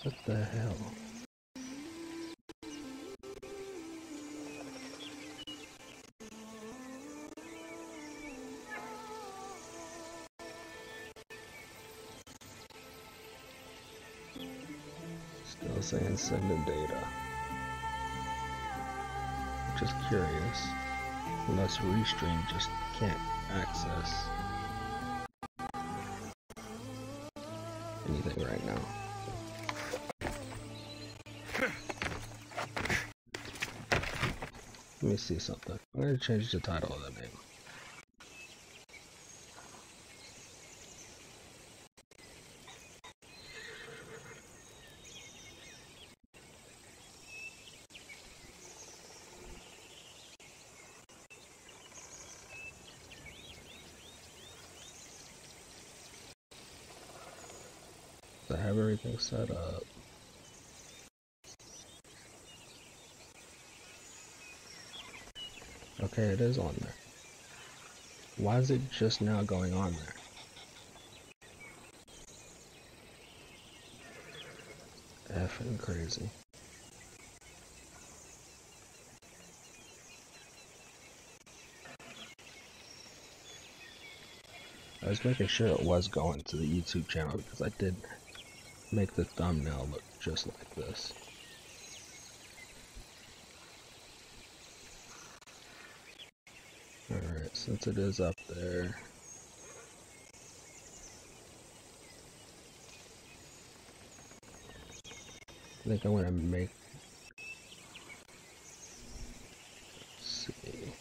What the hell? Still saying sending data. Just curious. Unless Restream just can't access anything right now. Let me see something. I'm gonna change the title of the name. I have everything set up. Okay, it is on there. Why is it just now going on there? Effing crazy. I was making sure it was going to the YouTube channel because I did make the thumbnail look just like this. Alright, since it is up there, I think I'm going to make, let's see.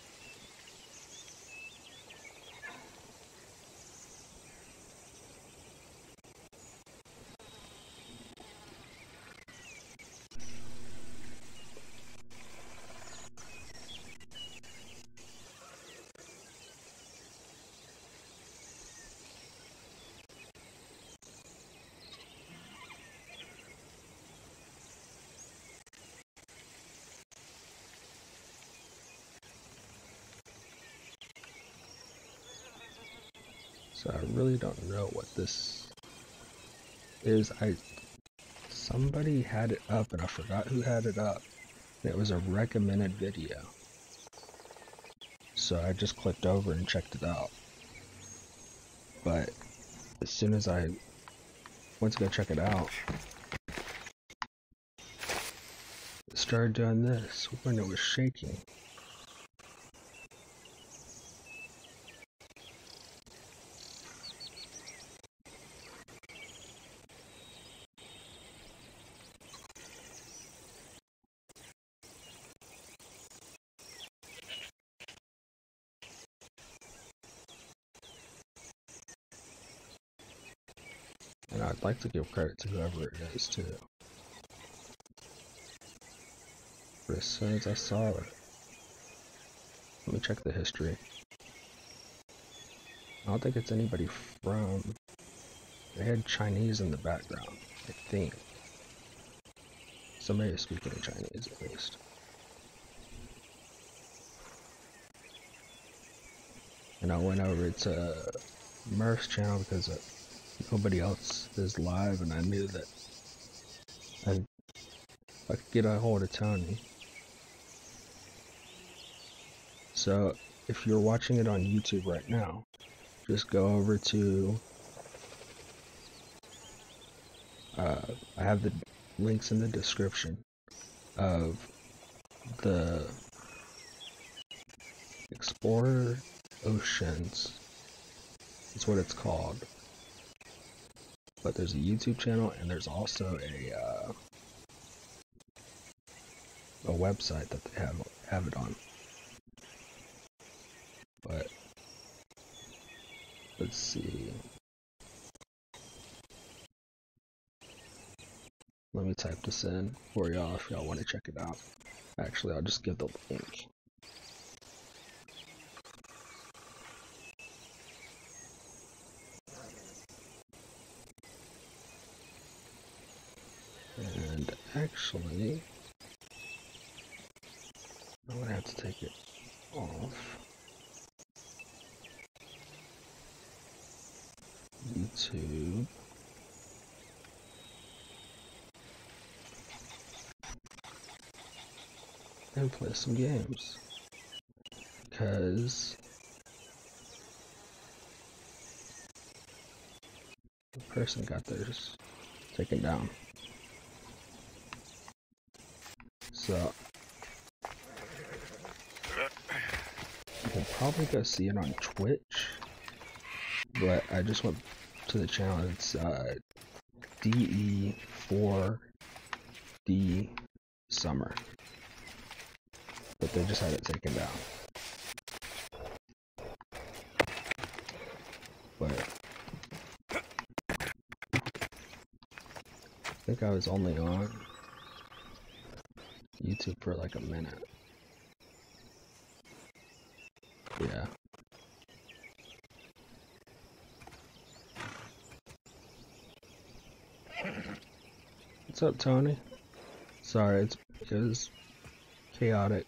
So I really don't know what this is. Somebody had it up and I forgot who had it up. And it was a recommended video. So I just clicked over and checked it out. But as soon as I went to go check it out, it started doing this when it was shaking. And I'd like to give credit to whoever it is too. But as soon as I saw it, let me check the history. I don't think it's anybody from, they had Chinese in the background, I think. Somebody is speaking in Chinese at least. And I went over to Murph's channel because nobody else is live, and I knew that I could get a hold of Tony. So if you're watching it on YouTube right now, just go over to, I have the links in the description of the Explorer Oceans. That's what it's called. But there's a YouTube channel and there's also a website that they have it on. But let's see. Let me type this in for y'all if y'all want to check it out. Actually, I'll just give the link. And actually, I'm gonna have to take it off YouTube. and play some games. Because the person got theirs taken down. So you can probably go see it on Twitch, but I just went to the channel. It's DE4D Summer, but they just had it taken down. But I think I was only on YouTube for like a minute. Yeah. What's up, Tony? Sorry, it was chaotic.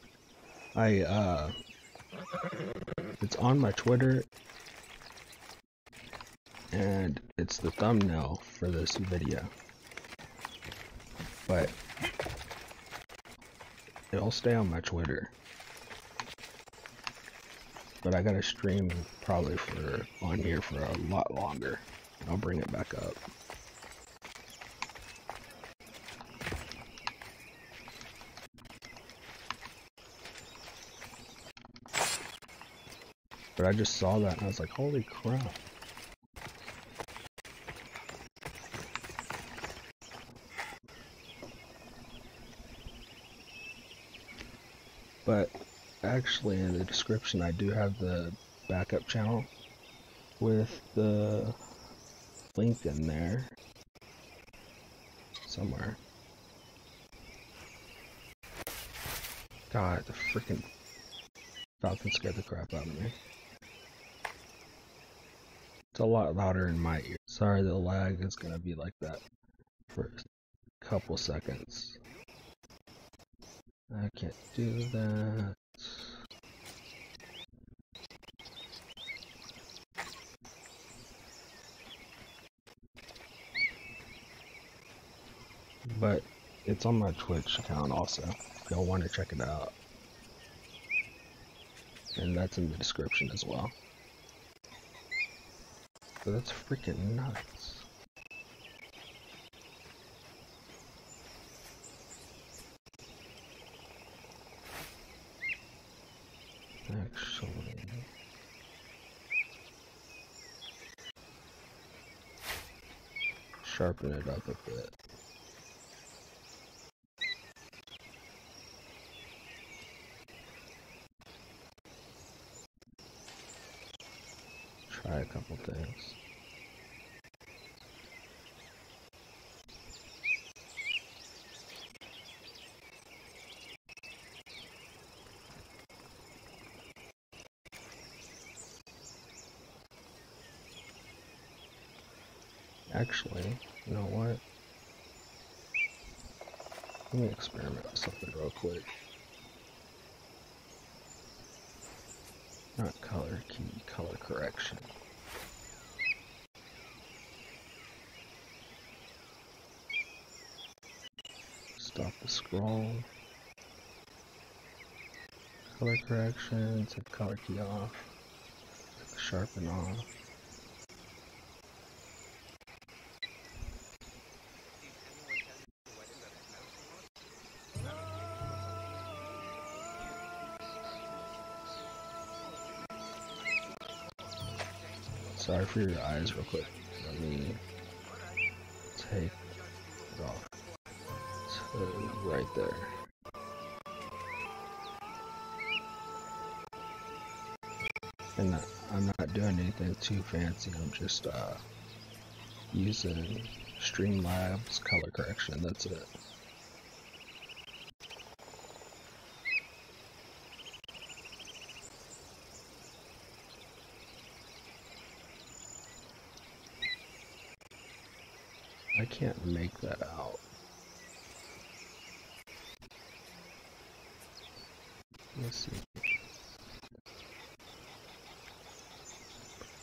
It's on my Twitter, and it's the thumbnail for this video. But it'll stay on my Twitter. But I gotta stream probably on here for a lot longer. I'll bring it back up. But I just saw that and I was like, holy crap. But actually in the description I do have the backup channel with the link in there somewhere. God, the freaking falcon scared the crap out of me. It's a lot louder in my ear. Sorry, the lag is gonna be like that for a couple seconds. I can't do that. But it's on my Twitch account also, if y'all want to check it out. And that's in the description as well. But that's freaking nuts. Actually, sharpen it up a bit. Try a couple things. Actually, you know what? Let me experiment with something real quick. Not color key, color correction. Stop the scroll. Color correction, take color key off. Take the sharpen off. Sorry for your eyes real quick. Let me take it off to right there. And I'm not doing anything too fancy, I'm just using Streamlabs color correction, that's it. I can't make that out. Let's see.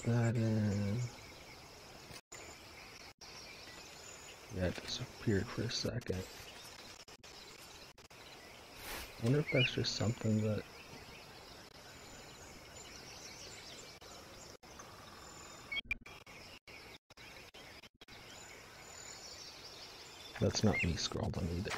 Put that in. Yeah, it disappeared for a second. I wonder if that's just something that... That's not me scrolling either.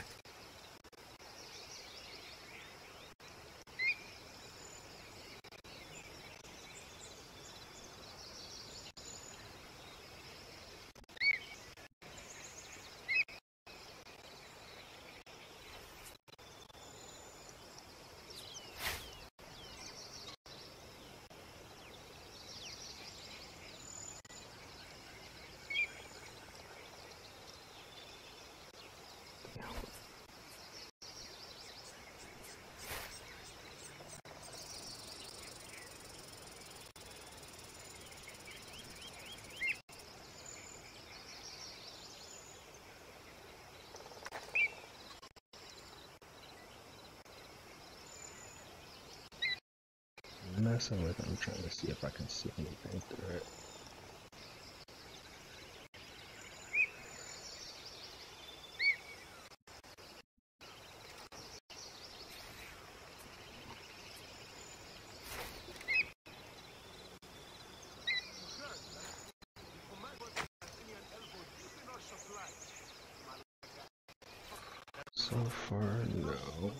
Messing with it, I'm trying to see if I can see anything through it. So far, no.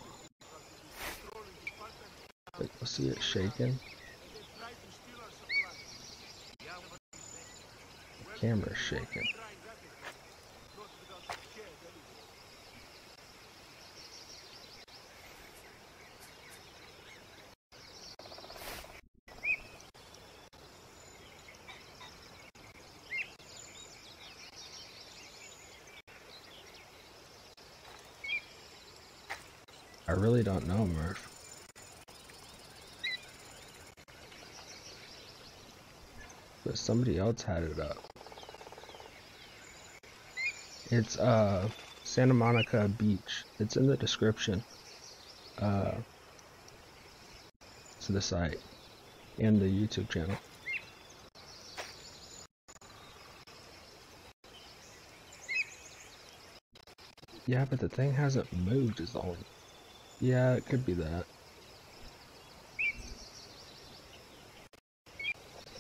Like, we'll see it shaking. The camera's shaking. I really don't know, Murph. But somebody else had it up. It's Santa Monica Beach. It's in the description to the site and the YouTube channel. Yeah, but the thing hasn't moved is the only... Yeah, it could be that.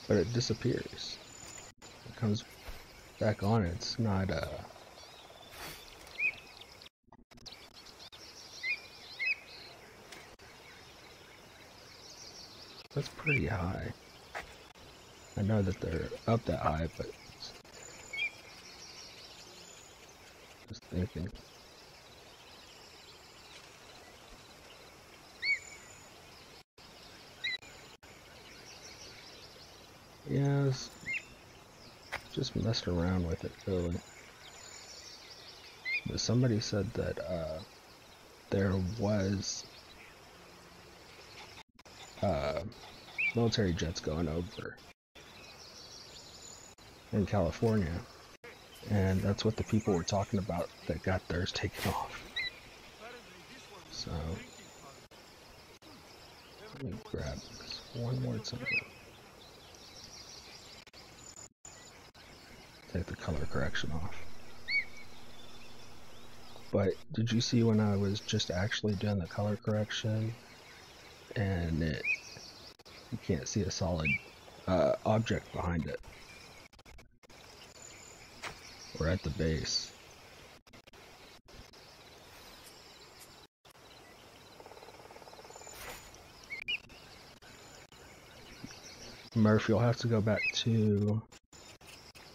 But it disappears. It comes back on. It's not that's pretty high. I know that they're up that high, but just thinking. Yeah, I was just messing around with it, really. But somebody said that there was military jets going over in California, and that's what the people were talking about that got theirs taken off. So let me grab this one more time. Take the color correction off. But did you see when I was just actually doing the color correction and you can't see a solid object behind it? Or at the base. Murph, you'll have to go back to...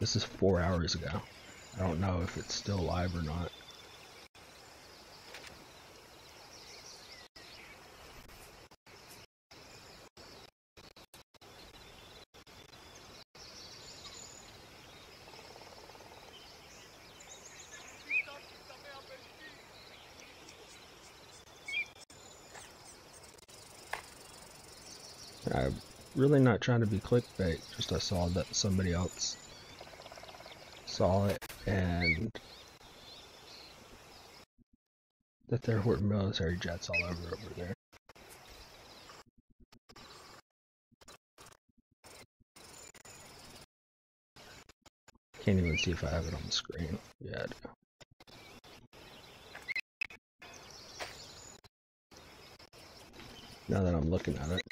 This is 4 hours ago. I don't know if it's still live or not. I'm really not trying to be clickbait, just I saw that somebody else saw it and that there were military jets all over there. Can't even see if I have it on the screen. Yeah, I do. Now that I'm looking at it.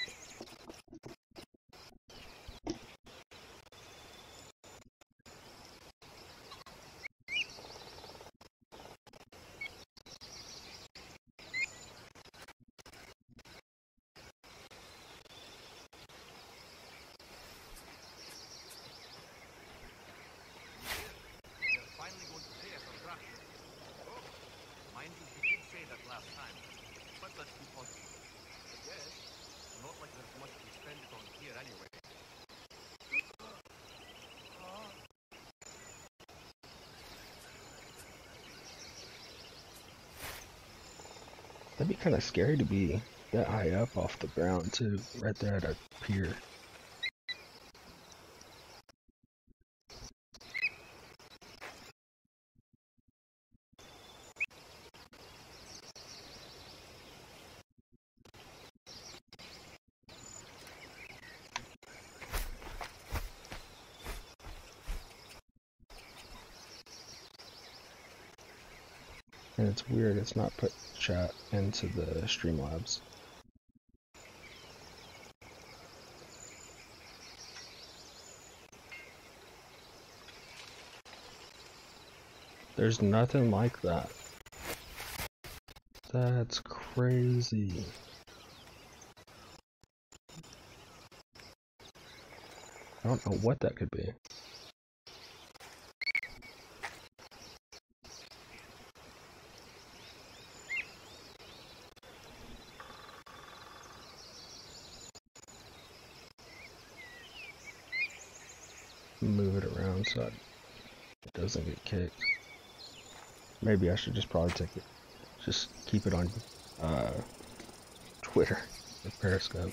That'd be kind of scary to be that high up off the ground too, right there at a pier. And it's weird, it's not put chat into the Streamlabs. There's nothing like that. That's crazy. I don't know what that could be. Move it around so it doesn't get kicked. Maybe I should just probably take it. Just keep it on Twitter or Periscope.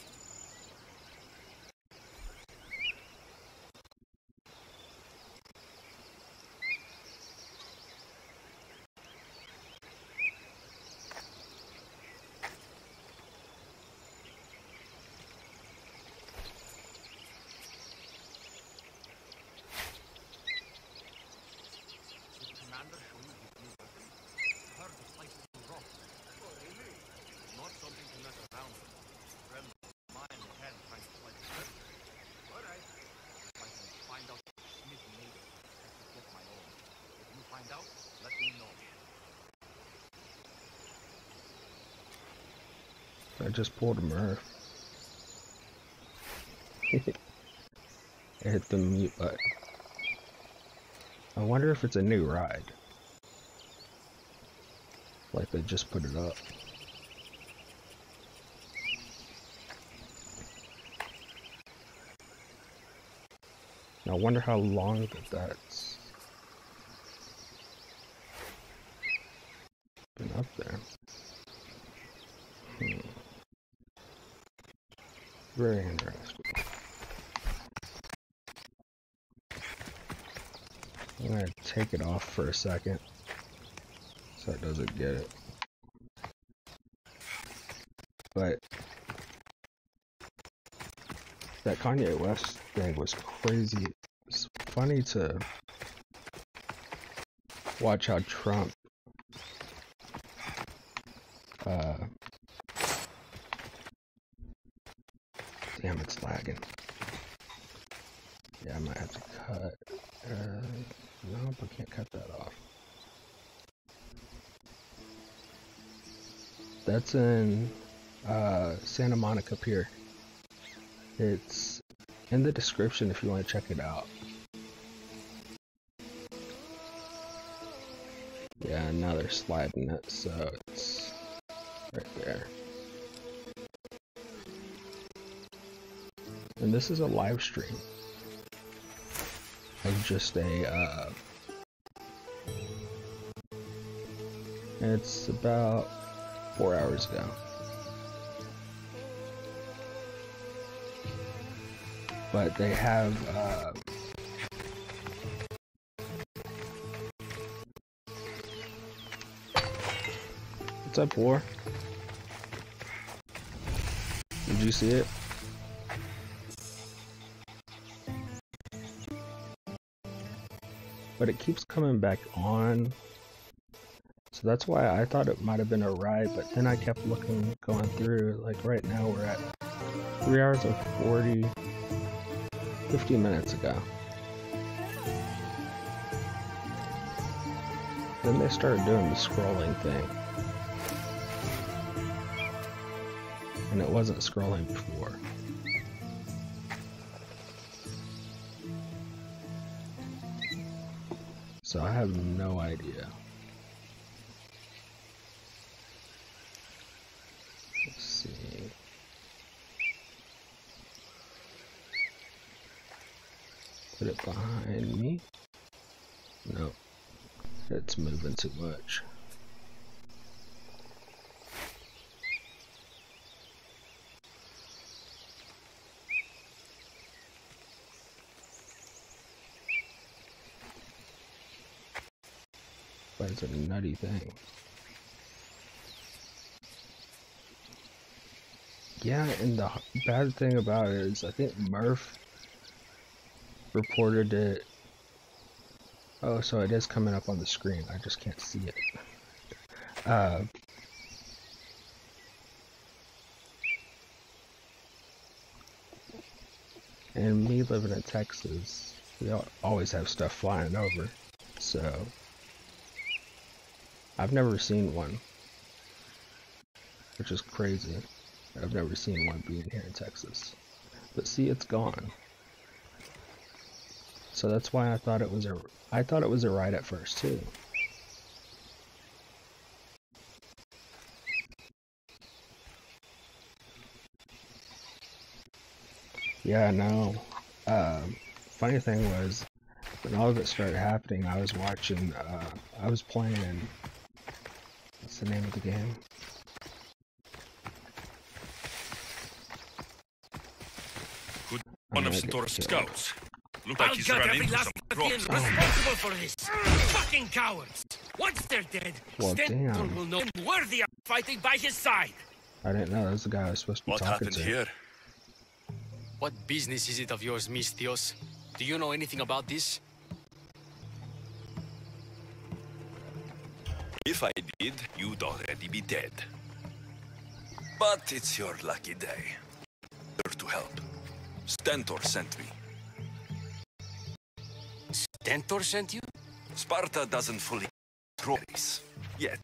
I just pulled a Murph. I hit the mute button. I wonder if it's a new ride. Like they just put it up. I wonder how long that's been up there. Very interesting. I'm gonna take it off for a second so it doesn't get it. But that Kanye West thing was crazy. It's funny to watch how Trump damn, it's lagging. Yeah, I might have to cut. Nope, I can't cut that off. That's in Santa Monica Pier. It's in the description if you want to check it out. Yeah, now they're sliding it, so it's right there. And this is a live stream of just a, it's about 4 hours ago. But they have, what's up, War? Did you see it? But it keeps coming back on. So that's why I thought it might have been a ride, but then I kept looking, going through, like right now we're at 3 hours and 50 minutes ago. Then they started doing the scrolling thing. And it wasn't scrolling before. So I have no idea. Let's see. Put it behind me. No. It's moving too much. But it's a nutty thing. Yeah, and the bad thing about it is I think Murph reported it. Oh, so it is coming up on the screen. I just can't see it. And me living in Texas, we always have stuff flying over. So, I've never seen one. Which is crazy. I've never seen one being here in Texas. But see, it's gone. So that's why I thought it was a ride at first too. Yeah, no. Funny thing was, when all of it started happening, I was watching, I was playing, what's the name of the game? One of Storm's scouts. Look like he's run into some rocks. Responsible for this. Fucking cowards. Once they're dead, Stentor will know him worthy of fighting by his side. I didn't know that was the guy I was supposed to be talking to. What happened here? What business is it of yours, Mistios? Do you know anything about this? If I did, you'd already be dead. But it's your lucky day. Here to help. Stentor sent me. Stentor sent you? Sparta doesn't fully control Megaris yet.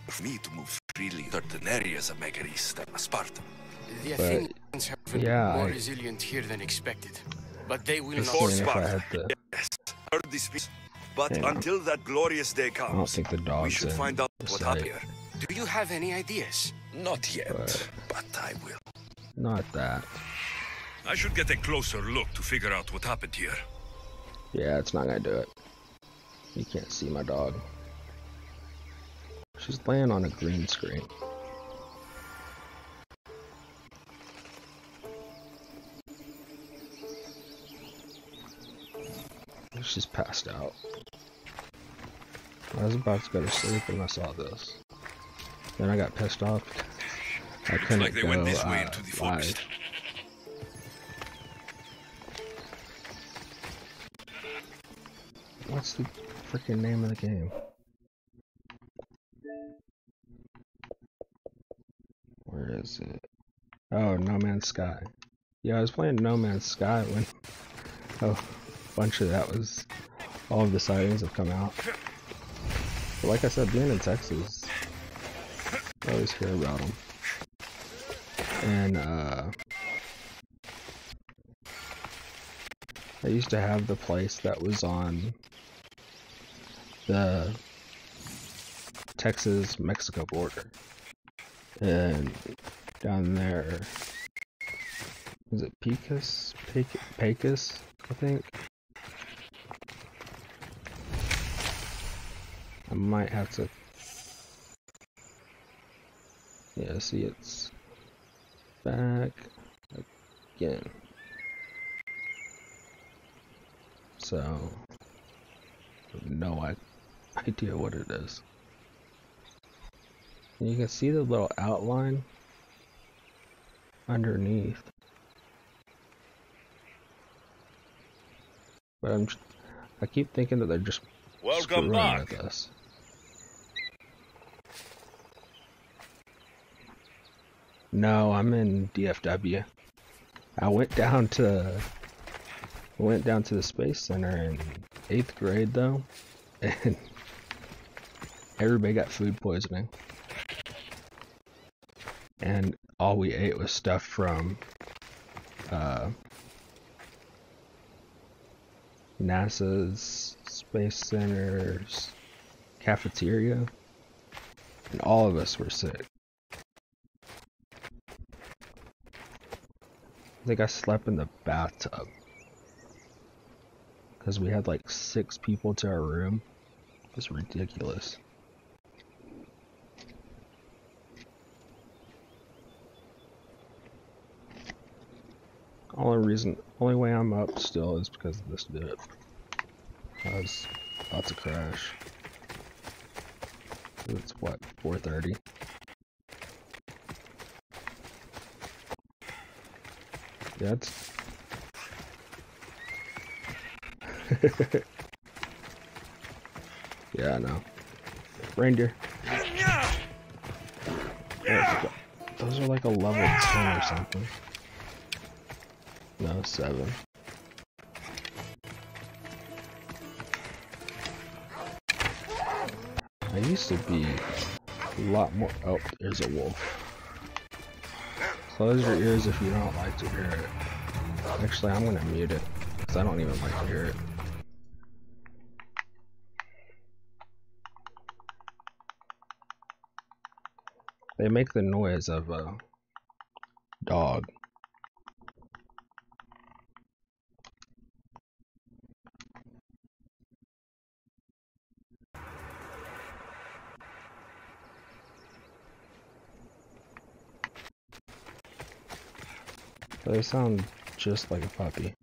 For me to move freely in certain areas of Megaris than Sparta. The Athenians have been more resilient here than expected. But they will not. For Sparta, yes. Heard this piece. But until that glorious day comes, I don't think the dog's we should find out what happened here. Do you have any ideas? Not yet, but I will. Not that. I should get a closer look to figure out what happened here. Yeah, it's not gonna do it. You can't see my dog. She's laying on a green screen. She's passed out. I was about to go to sleep and I saw this. Then I got pissed off. I couldn't like they went this way into the forest. What's the freaking name of the game? Where is it? Oh, No Man's Sky. Yeah, I was playing No Man's Sky when a bunch of that was, all of the sightings have come out. But like I said, being in Texas, I always hear about them. And I used to have the place that was on the Texas-Mexico border. And down there, is it Pecos, I think? I might have to, yeah, see, it's back again. So, I have no idea what it is. And you can see the little outline underneath. But I keep thinking that they're just screwing with us. No, I'm in DFW. I went down to the Space Center in 8th grade though, and everybody got food poisoning. And all we ate was stuff from NASA's Space Center's cafeteria, and all of us were sick. I think I slept in the bathtub because we had like 6 people to our room. It was ridiculous. Only way I'm up still is because of this dip. I was about to crash. It's what, 4:30? Yeah, it's... yeah, I know. Reindeer. Oh, those are like a level 10 or something. No, 7. I used to be a lot more... Oh, there's a wolf. Close your ears if you don't like to hear it. Actually, I'm gonna mute it, because I don't even like to hear it. They make the noise of a dog. They sound just like a puppy.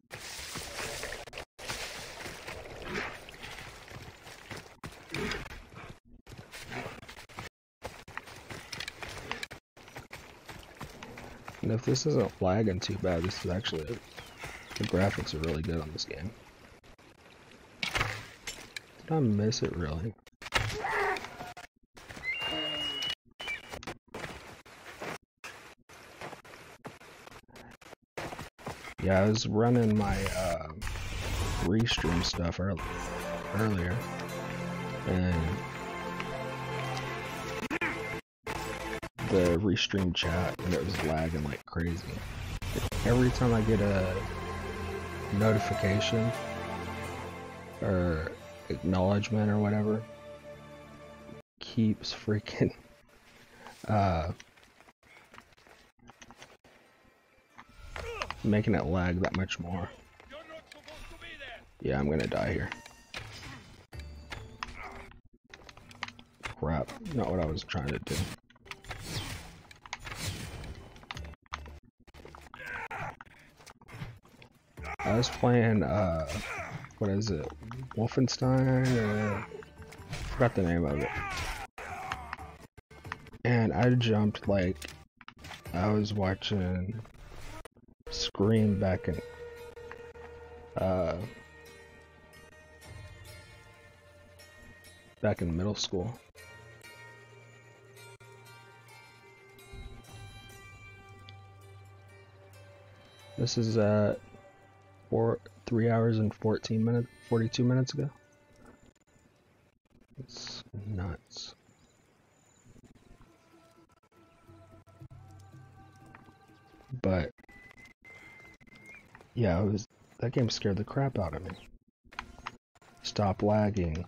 And if this isn't lagging too bad, this is actually... the graphics are really good on this game. Did I miss it, really? Yeah, I was running my restream stuff earlier, and the restream chat, and it was lagging like crazy. Every time I get a notification or acknowledgement or whatever, keeps freaking making it lag that much more. Yeah, I'm gonna die here. Crap, not what I was trying to do. I was playing, what is it? Wolfenstein? I forgot the name of it. And I jumped like I was watching Scream back in middle school. This is 3 hours and 42 minutes ago. It's nuts. But yeah, that game scared the crap out of me. Stop lagging.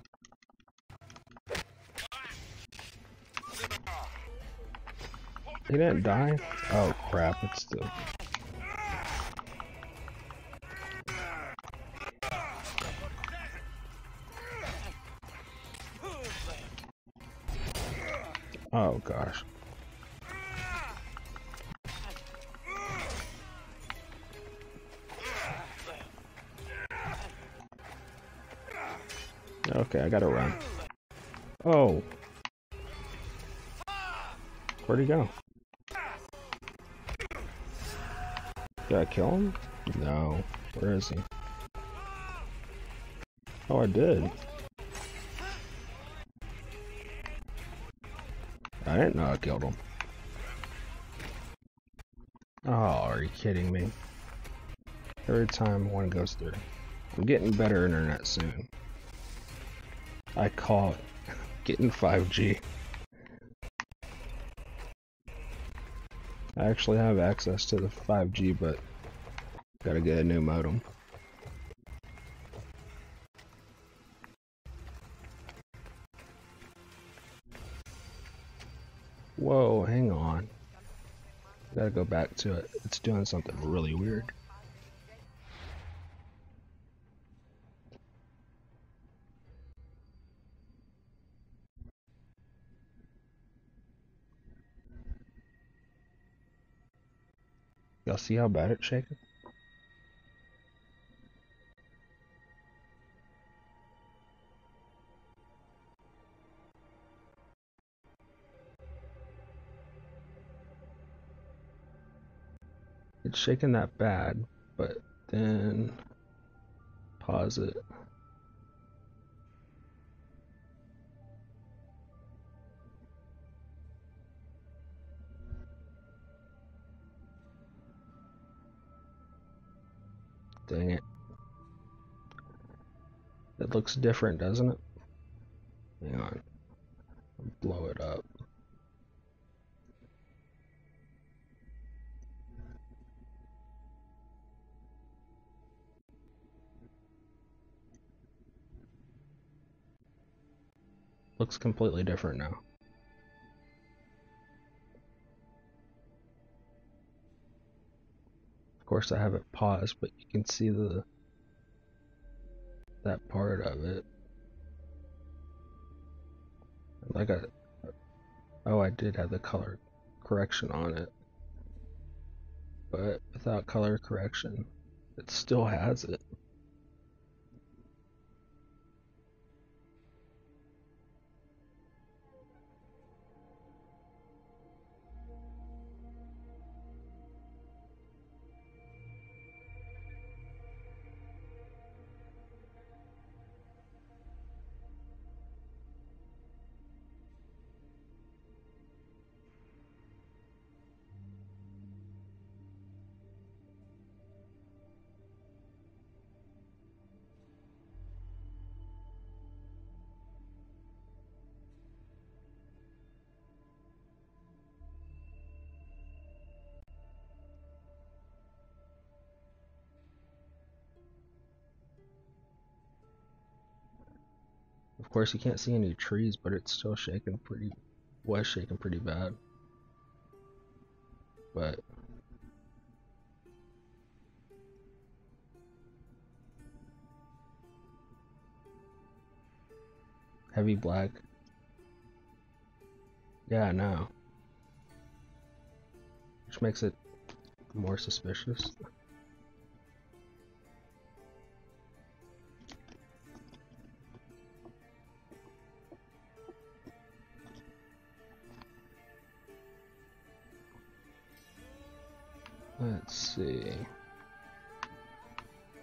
He didn't die? Oh crap, it's still... Oh gosh. Okay, I gotta run. Oh. Where'd he go? Did I kill him? No. Where is he? Oh, I did. I didn't know I killed him. Oh, are you kidding me? Every time one goes through. I'm getting better internet soon. I call it getting 5G. I actually have access to the 5G, but gotta get a new modem. Whoa, hang on. Gotta go back to it. It's doing something really weird. Y'all see how bad it's shaking? It's shaking that bad, but then pause it. Dang it. It looks different, doesn't it? Hang on. Blow it up. Looks completely different now. Of course I have it paused, but you can see that part of it. Like I did have the color correction on it. But without color correction, it still has it. Of course you can't see any trees, but it's still shaking was shaking pretty bad. But heavy black. Yeah, I know. Which makes it more suspicious. Let's see.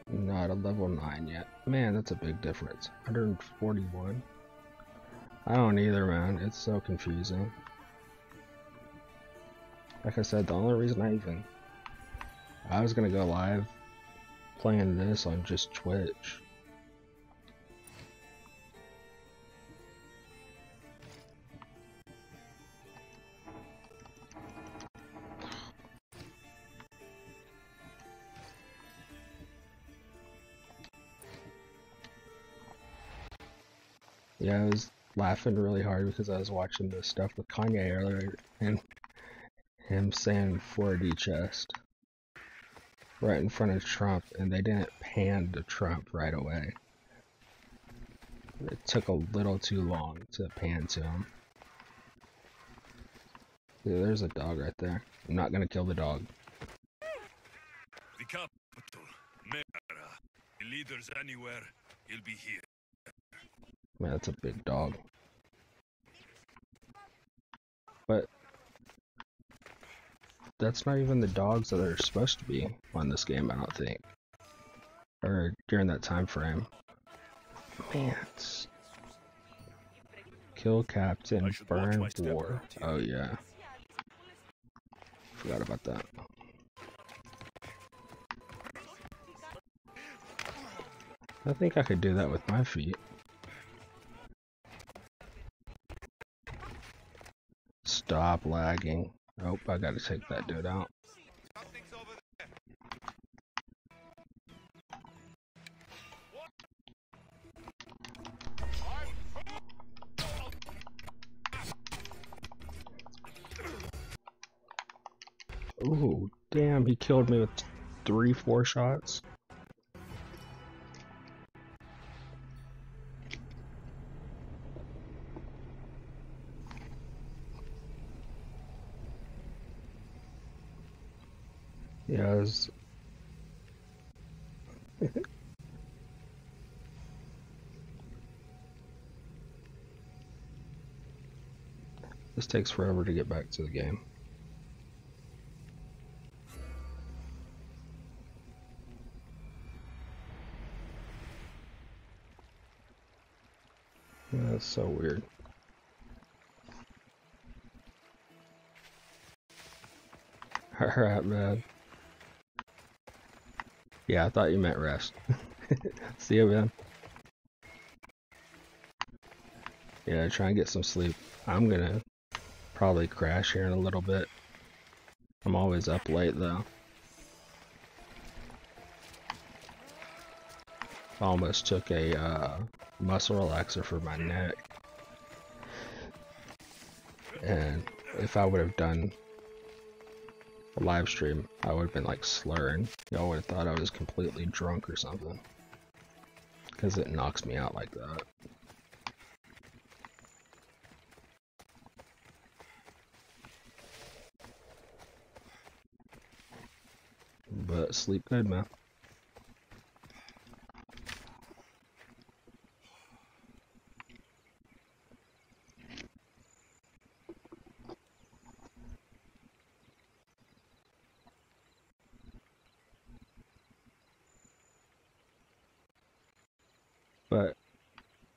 Not a level 9 yet. Man, that's a big difference. 141. I don't either, man. It's so confusing. Like I said, the only reason I was gonna go live playing this on just Twitch. Yeah, I was laughing really hard because I was watching this stuff with Kanye earlier and him saying 4D chest right in front of Trump, and they didn't pan to Trump right away. It took a little too long to pan to him. Yeah, there's a dog right there. I'm not gonna kill the dog. The capital, Mera. The leaders anywhere, he'll be here. Man, that's a big dog. But that's not even the dogs that are supposed to be on this game, I don't think. Or during that time frame. Man, it's... Kill Captain, burn war. Oh yeah. Forgot about that. I think I could do that with my feet. Stop lagging. Oh, I gotta take that dude out. Ooh, damn, he killed me with 3-4 shots. Yeah, this takes forever to get back to the game. That's so weird. Alright, man. Yeah, I thought you meant rest. See you, man. Yeah, try and get some sleep. I'm gonna probably crash here in a little bit. I'm always up late, though. Almost took a muscle relaxer for my neck. And if I would have done a live stream, I would have been like slurring. Y'all would have thought I was completely drunk or something. Because it knocks me out like that. But sleep good, man. But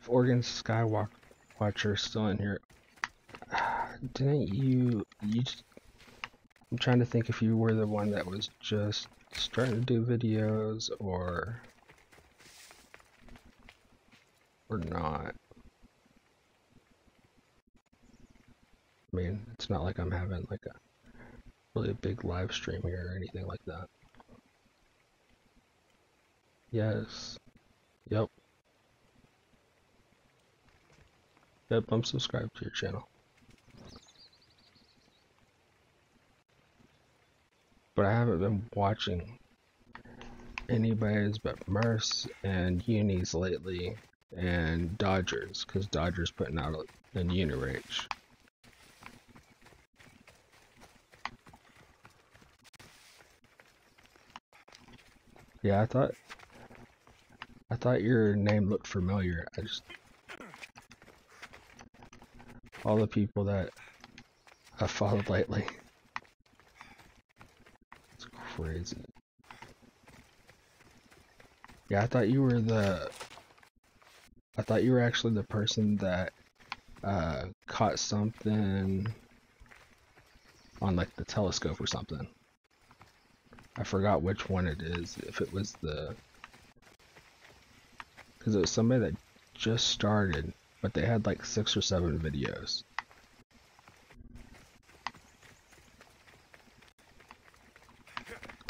if Oregon Skywatcher is still in here, didn't you just, I'm trying to think if you were the one that was just starting to do videos or not. I mean, it's not like I'm having like a really big live stream here or anything like that. Yes. Yep. Yep, I'm subscribed to your channel. But I haven't been watching anybody's but Merce and Unis lately, and Dodgers, because Dodgers putting out a Unirage. Yeah, I thought your name looked familiar. I just, all the people that I've followed lately. It's crazy. Yeah, I thought you were actually the person that caught something on like the telescope or something. I forgot which one it is. If it was because it was somebody that just started, but they had like 6 or 7 videos.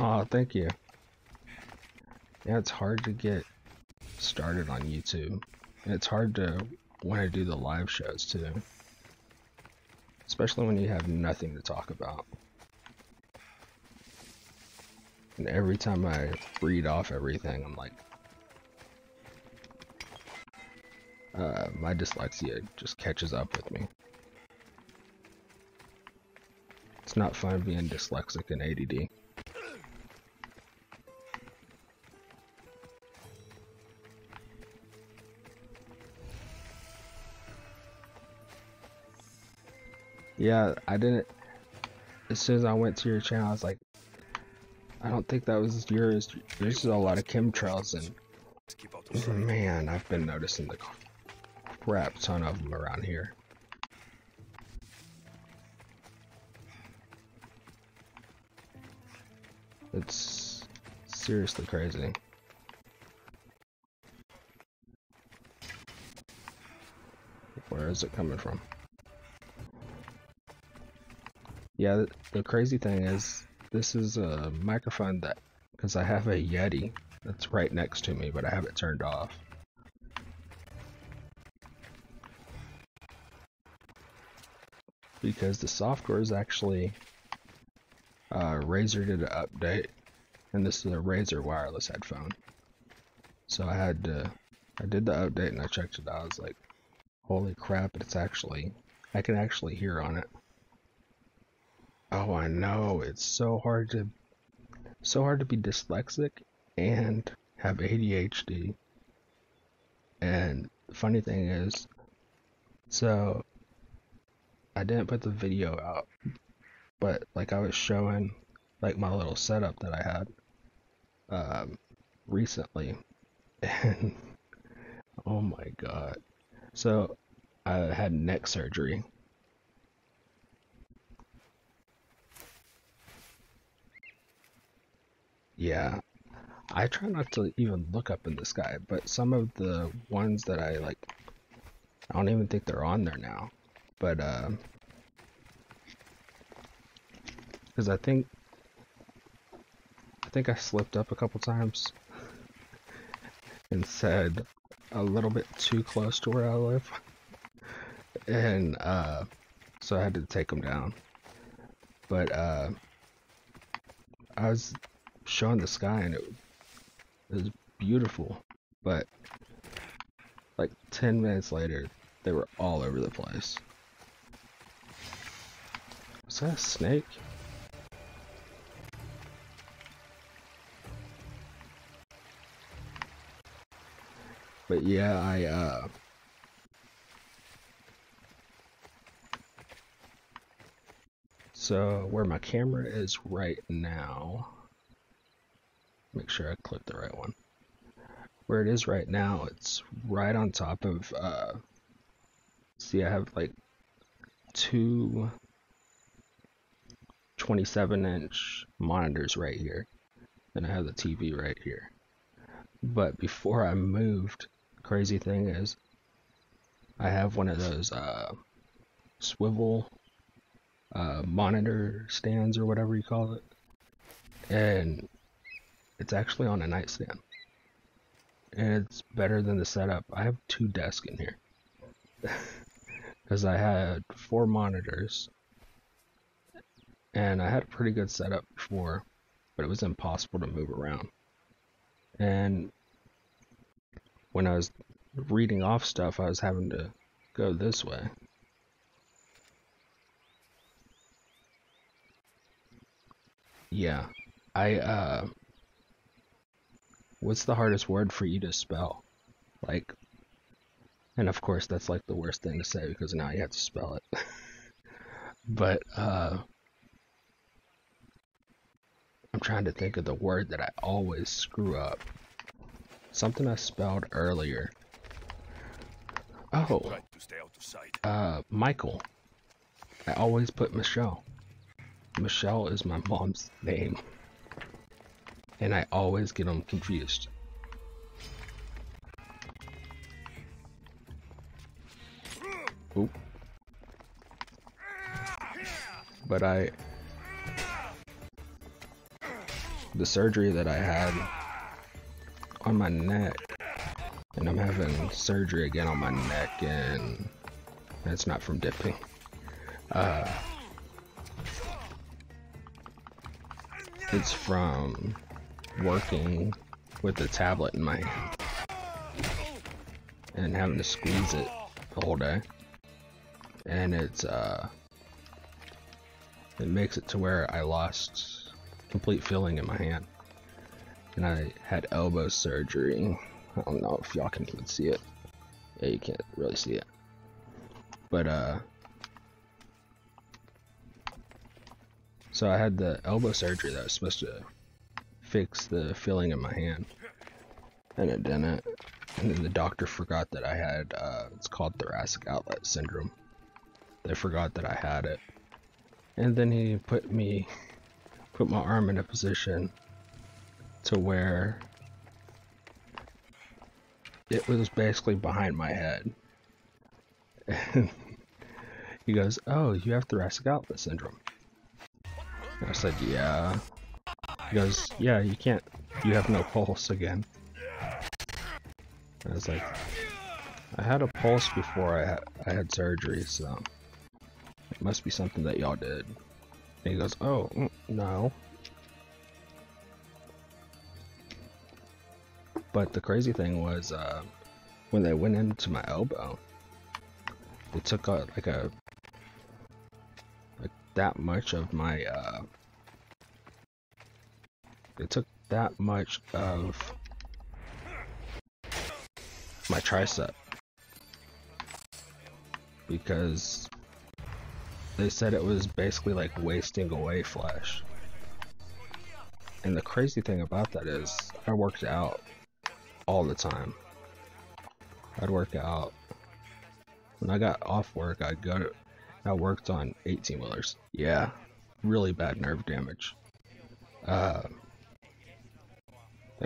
Oh, thank you. Yeah, it's hard to get started on YouTube. And it's hard to want to do the live shows too. Especially when you have nothing to talk about. And every time I read off everything, I'm like, my dyslexia just catches up with me. It's not fun being dyslexic and ADD. Yeah, I didn't, as soon as I went to your channel, I was like, I don't think that was yours. There's a lot of chemtrails, and man, I've been noticing the crap ton of them around here. It's seriously crazy. Where is it coming from? Yeah, the crazy thing is, this is a microphone that, because I have a Yeti that's right next to me, but I have it turned off. Because the software is actually, Razer did an update, and this is a Razer wireless headphone. So I did the update and I checked it out. I was like, holy crap, it's actually, I can actually hear on it. Oh, I know, it's so hard to be dyslexic and have ADHD. And the funny thing is, so I didn't put the video out, but like I was showing like my little setup that I had recently, and oh my god. So I had neck surgery. Yeah, I try not to even look up in the sky, but some of the ones that I like, I don't even think they're on there now. But because I think I slipped up a couple times and said a little bit too close to where I live, and so I had to take them down. But I was showing the sky and it was beautiful, but like 10 minutes later they were all over the place. Was that a snake? But yeah, so where my camera is right now, make sure I click the right one. Where it is right now, it's right on top of, see, I have like two 27-inch monitors right here, and I have the TV right here. But before I moved, crazy thing is, I have one of those swivel monitor stands or whatever you call it, and it's actually on a nightstand, and it's better than the setup. I have 2 desks in here because I had 4 monitors, and I had a pretty good setup before, but it was impossible to move around. And when I was reading off stuff, I was having to go this way. Yeah, what's the hardest word for you to spell? Like, and of course that's like the worst thing to say because now you have to spell it. But I'm trying to think of the word that I always screw up. Something I spelled earlier. Oh, Michael. I always put Michelle. Michelle is my mom's name, and I always get them confused. Oop. But the surgery that I had on my neck, and I'm having surgery again on my neck, and it's not from dipping. It's from working with the tablet in my hand and having to squeeze it the whole day, and it makes it to where I lost complete feeling in my hand, and I had elbow surgery. I don't know if y'all can even see it. Yeah, you can't really see it, but so I had the elbow surgery that was supposed to fix the feeling in my hand, and it didn't. And then the doctor forgot that I had, it's called thoracic outlet syndrome. They forgot that I had it. And then he put my arm in a position to where it was basically behind my head. He goes, "Oh, you have thoracic outlet syndrome." And I said, "Yeah." He goes, "Yeah, you have no pulse again." And I was like, "I had a pulse before I had surgery, so it must be something that y'all did." And he goes, "Oh, no." But the crazy thing was, when they went into my elbow, they took like that much of my, they took that much of my tricep, because they said it was basically like wasting away flesh. And the crazy thing about that is, I worked out all the time. I'd work out. When I got off work, I worked on 18-wheelers. Yeah, really bad nerve damage. And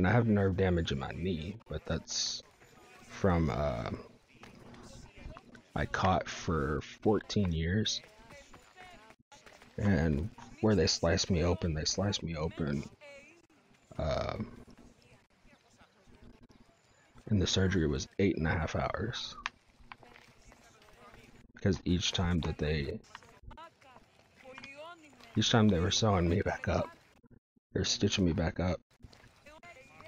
I have nerve damage in my knee, but that's from, I caught for 14 years. And where they sliced me open, and the surgery was 8.5 hours. Because each time they were sewing me back up, or stitching me back up,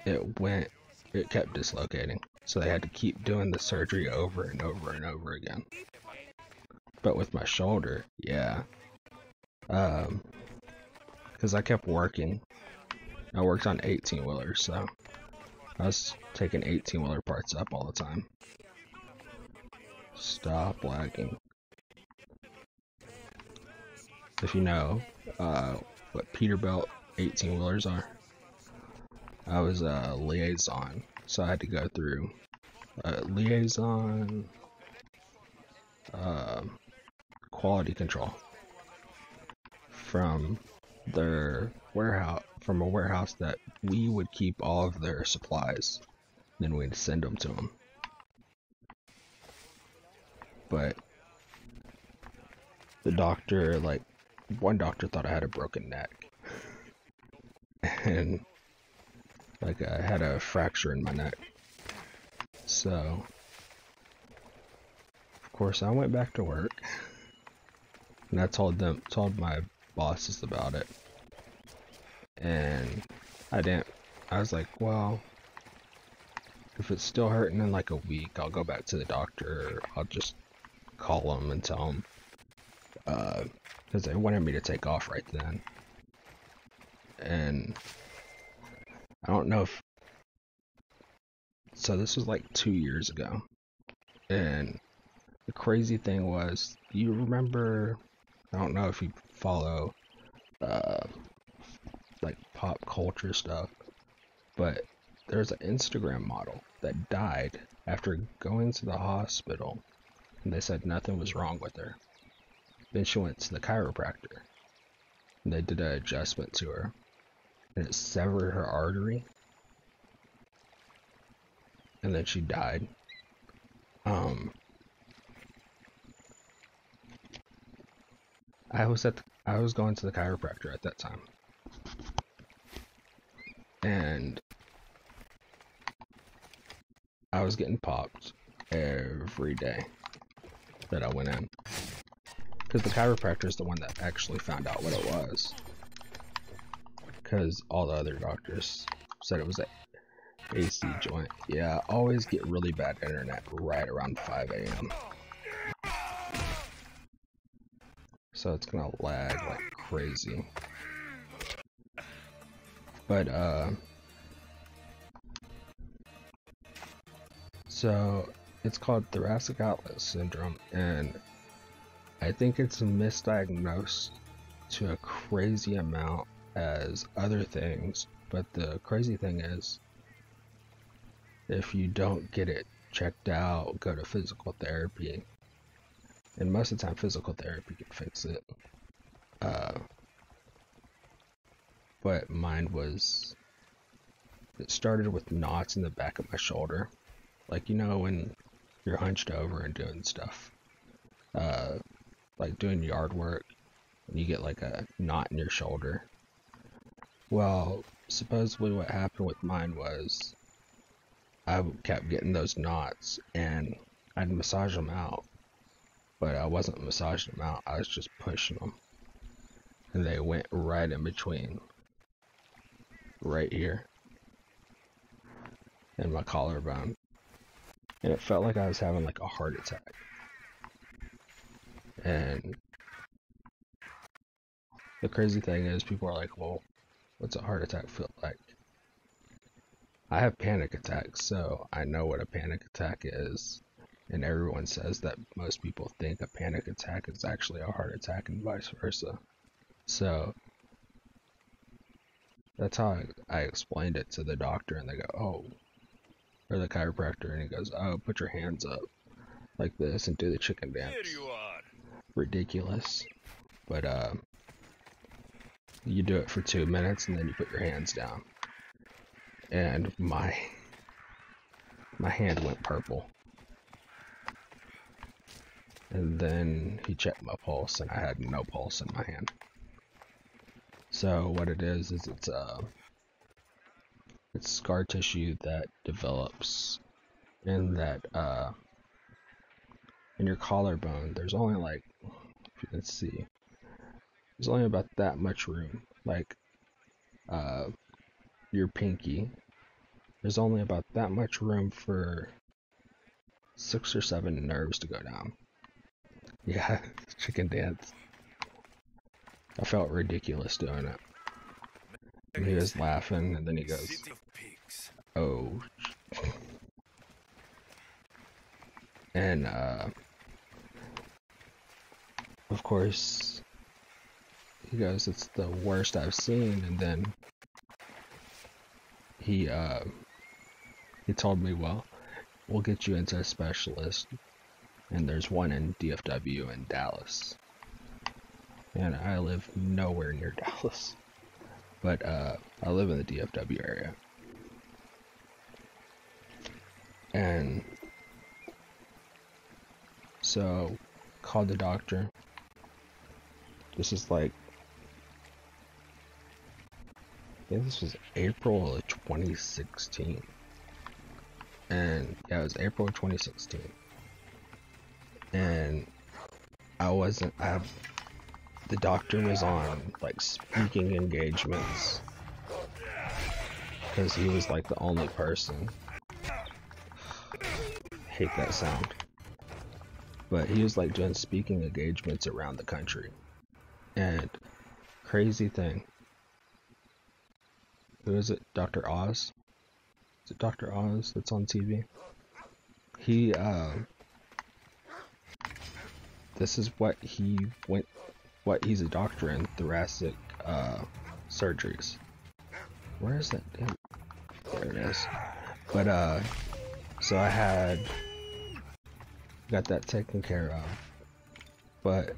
it kept dislocating. So they had to keep doing the surgery over and over and over again. But with my shoulder, yeah. Because I kept working. I worked on 18-wheelers, so I was taking 18-wheeler parts up all the time. Stop lagging. If you know what Peterbilt 18-wheelers are, I was a liaison, so I had to go through liaison, quality control from their warehouse, from a warehouse that we would keep all of their supplies, then we'd send them to them. But the doctor, like, one doctor thought I had a broken neck, and like I had a fracture in my neck. So of course I went back to work, and I told my bosses about it, and I was like, well, if it's still hurting in like a week, I'll go back to the doctor, or I'll just call them and tell them, because they wanted me to take off right then. And I don't know if, so this was like 2 years ago, and the crazy thing was, you remember, I don't know if you follow like pop culture stuff, but there's an Instagram model that died after going to the hospital, and they said nothing was wrong with her. Then she went to the chiropractor, and they did an adjustment to her, and it severed her artery, and then she died. I was going to the chiropractor at that time, and I was getting popped every day that I went in, because the chiropractor is the one that actually found out what it was, because all the other doctors said it was an AC joint. Yeah, I always get really bad internet right around 5 a.m. So it's gonna lag like crazy. But so it's called thoracic outlet syndrome, and I think it's misdiagnosed to a crazy amount as other things. But the crazy thing is, if you don't get it checked out, go to physical therapy, and most of the time physical therapy can fix it. But mine it started with knots in the back of my shoulder. Like, you know, when you're hunched over and doing stuff, like doing yard work, and you get like a knot in your shoulder. Well, supposedly what happened with mine was I kept getting those knots, and I'd massage them out, but I wasn't massaging them out, I was just pushing them, and they went right in between, right here, in my collarbone, and it felt like I was having like a heart attack. And the crazy thing is, people are like, well, what's a heart attack feel like? I have panic attacks, so I know what a panic attack is, and everyone says that most people think a panic attack is actually a heart attack and vice versa. So that's how I explained it to the doctor, and they go, oh, or the chiropractor, and he goes, oh, put your hands up like this and do the chicken dance. Here you are. Ridiculous. But you do it for 2 minutes and then you put your hands down. And my hand went purple. And then he checked my pulse, and I had no pulse in my hand. So what it is it's scar tissue that develops in that in your collarbone. There's only like, if you can see, there's only about that much room, like your pinky. There's only about that much room for 6 or 7 nerves to go down. Yeah, chicken dance. I felt ridiculous doing it. And he was laughing, and then he goes, oh. And of course, he goes, it's the worst I've seen. And then he told me, well, we'll get you into a specialist, and there's one in DFW in Dallas, and I live nowhere near Dallas, but I live in the DFW area. And so called the doctor. This is like, I think this was April of 2016. And yeah, it was April of 2016. And the doctor was on like speaking engagements, because he was like the only person. Hate that sound. But he was like doing speaking engagements around the country. And crazy thing, who is it? Dr. Oz? Is it Dr. Oz that's on TV? He this is what he's a doctor in: thoracic surgeries. Where is that? Damn. There it is. But so I got that taken care of. But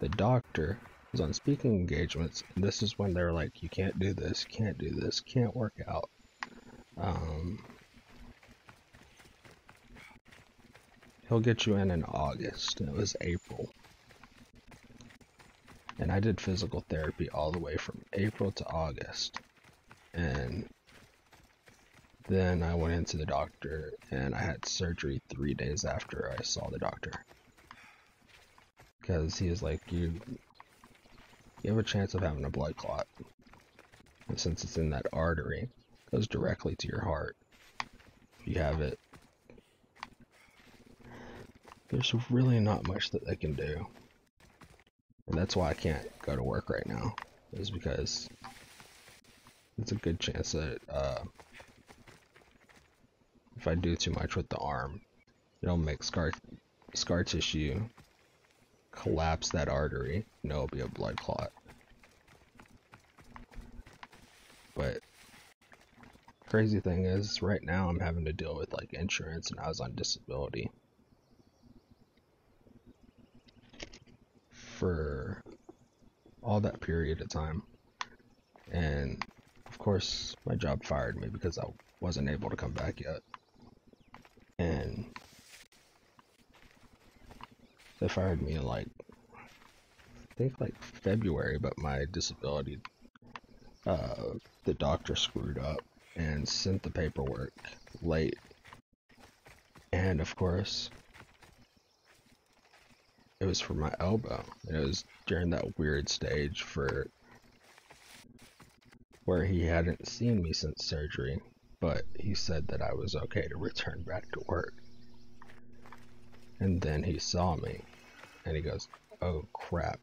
the doctor was on speaking engagements, and this is when they're like, you can't do this, can't do this, can't work out. He'll get you in August, and it was April. And I did physical therapy all the way from April to August. And then I went into the doctor, and I had surgery 3 days after I saw the doctor. Because he was like, you have a chance of having a blood clot. And since it's in that artery, it goes directly to your heart. If you have it, there's really not much that they can do. And that's why I can't go to work right now, is because it's a good chance that if I do too much with the arm, it'll make scar tissue collapse that artery, and it'll be a blood clot. But crazy thing is, right now I'm having to deal with like insurance, and I was on disability for all that period of time. And of course my job fired me because I wasn't able to come back yet. And They fired me in like, I think like February, but my disability, the doctor screwed up and sent the paperwork late. And of course, it was for my elbow. And it was during that weird stage where he hadn't seen me since surgery, but he said that I was okay to return back to work. And then he saw me, and he goes, "Oh crap,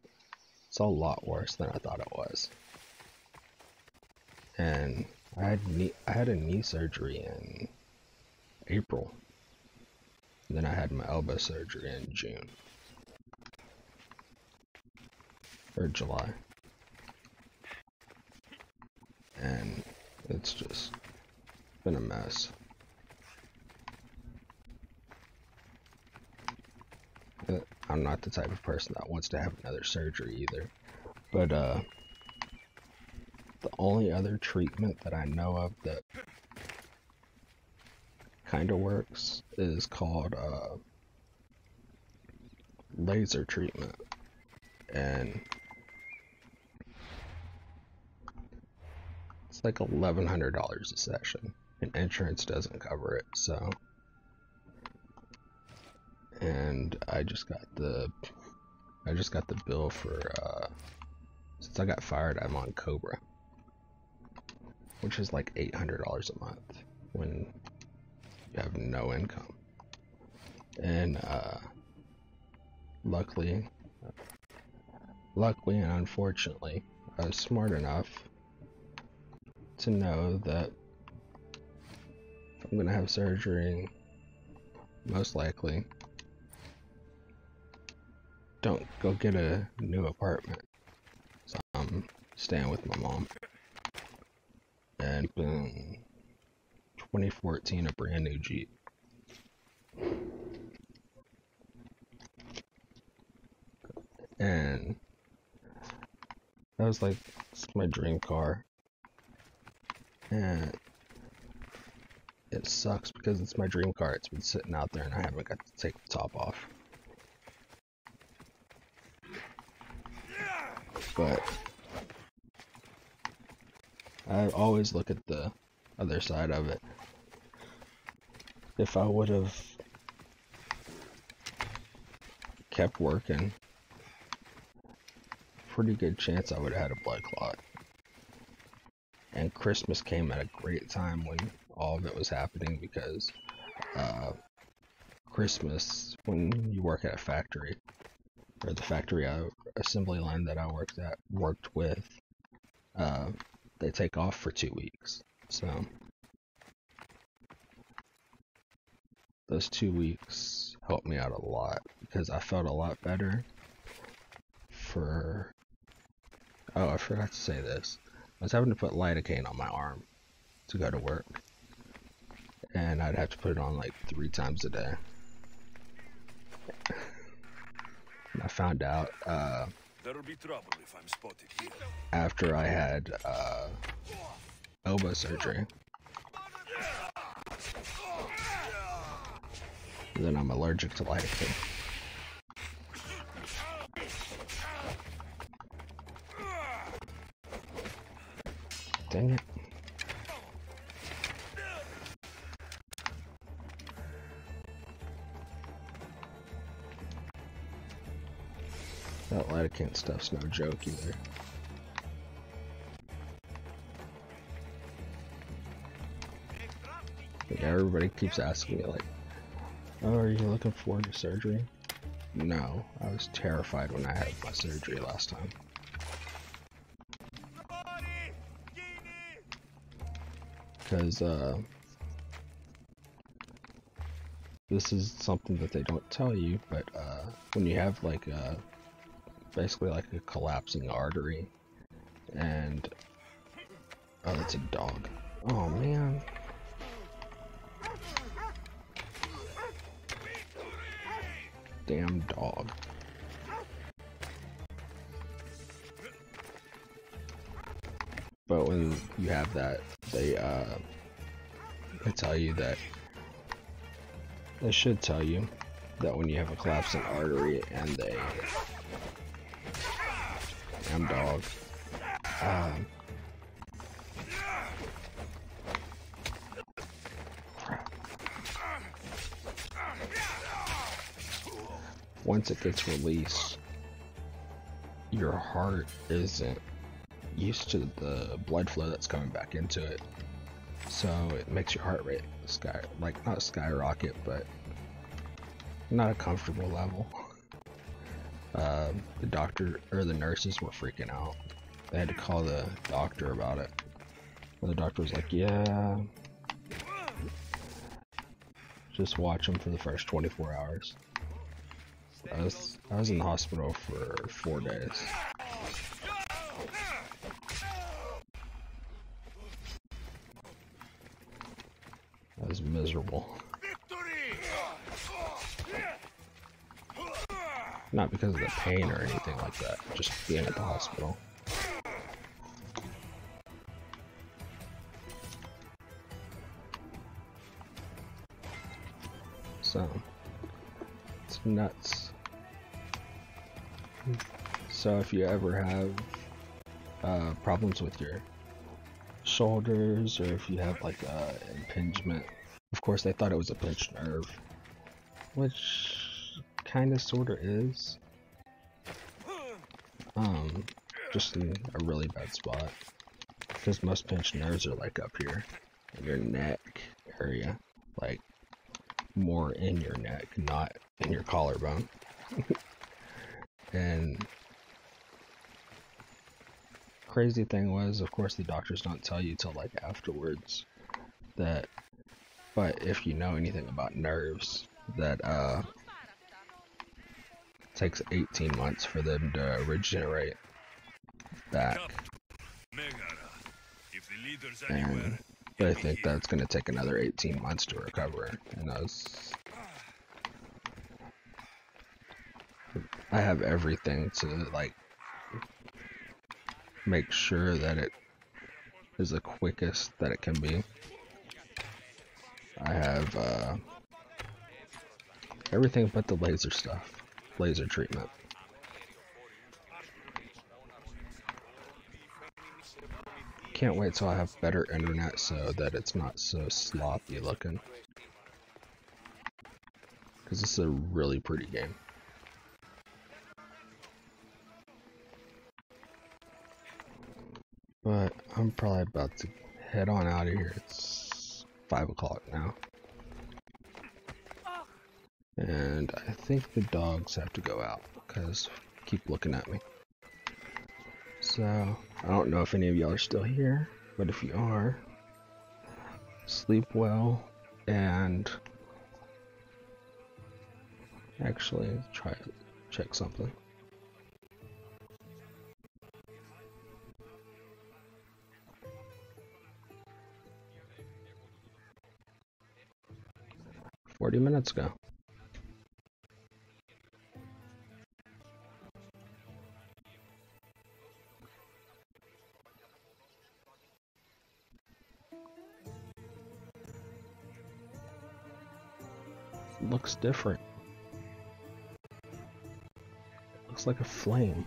it's a lot worse than I thought it was." And I had a knee surgery in April, and then I had my elbow surgery in June or July, and it's just been a mess. I'm not the type of person that wants to have another surgery either, but the only other treatment that I know of that kind of works is called laser treatment, and it's like $1,100 a session, and insurance doesn't cover it, so. And I just got the bill for since I got fired, I'm on Cobra, which is like $800 a month when you have no income. And luckily and unfortunately, I was smart enough to know that if I'm gonna have surgery, most likely, don't go get a new apartment. So I'm staying with my mom. And boom, 2014, a brand new Jeep. And that was like, it's my dream car. And it sucks because it's my dream car. It's been sitting out there and I haven't got to take the top off. But I always look at the other side of it. If I would have kept working, pretty good chance I would have had a blood clot. And Christmas came at a great time when all of it was happening, because Christmas, when you work at a factory, or the factory assembly line that I worked with, they take off for 2 weeks. So those 2 weeks helped me out a lot because I felt a lot better for, oh, I forgot to say this. I was having to put lidocaine on my arm to go to work, and I'd have to put it on like 3 times a day. And I found out There'll be trouble if I'm spotted here. after I had elbow surgery. Then I'm allergic to lidocaine. Dang it. That lidocaine stuff's no joke either. Like, everybody keeps asking me like, "Oh, are you looking forward to surgery?" No, I was terrified when I had my surgery last time. Because this is something that they don't tell you, but when you have like basically like a collapsing artery, and oh, that's a dog. Oh man. Damn dog. But when you have that, they tell you that, they should tell you that when you have a collapsing artery and a damn dog, once it gets released, your heart isn't used to the blood flow that's coming back into it, so it makes your heart rate not skyrocket, but not a comfortable level. The doctor or the nurses were freaking out. They had to call the doctor about it. And the doctor was like, yeah, just watch him for the first 24 hours. I was in the hospital for 4 days. That was miserable. Not because of the pain or anything like that, just being at the hospital. So, it's nuts. So if you ever have problems with your shoulders, or if you have like impingement, of course they thought it was a pinched nerve, which kind of sort of is, just in a really bad spot, because most pinched nerves are like up here in your neck area, like more in your neck, not in your collarbone. And crazy thing was, of course the doctors don't tell you till like afterwards that, but if you know anything about nerves, that takes 18 months for them to regenerate back. And I think that's going to take another 18 months to recover. And I have everything to like make sure that it is the quickest that it can be. I have everything but the laser stuff. Laser treatment. Can't wait till I have better internet so that it's not so sloppy looking. Because this is a really pretty game. But I'm probably about to head on out of here. It's 5 o'clock now. And I think the dogs have to go out because keep looking at me. So, I don't know if any of y'all are still here, but if you are, sleep well, and actually try to check something. "40 minutes ago. Looks different. Looks like a flame.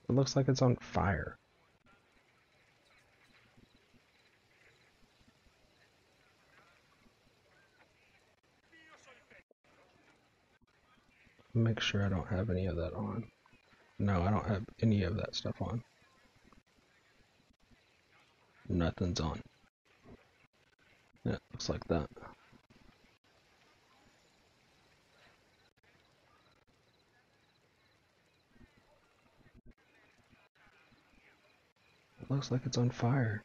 It looks like it's on fire. Make sure I don't have any of that on. No, I don't have any of that stuff on. Nothing's on. Yeah, it looks like that. It looks like it's on fire.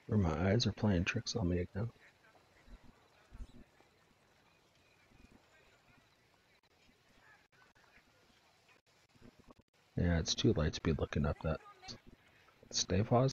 Or my eyes are playing tricks on me again. Yeah, it's too late to be looking up that. Stay paused.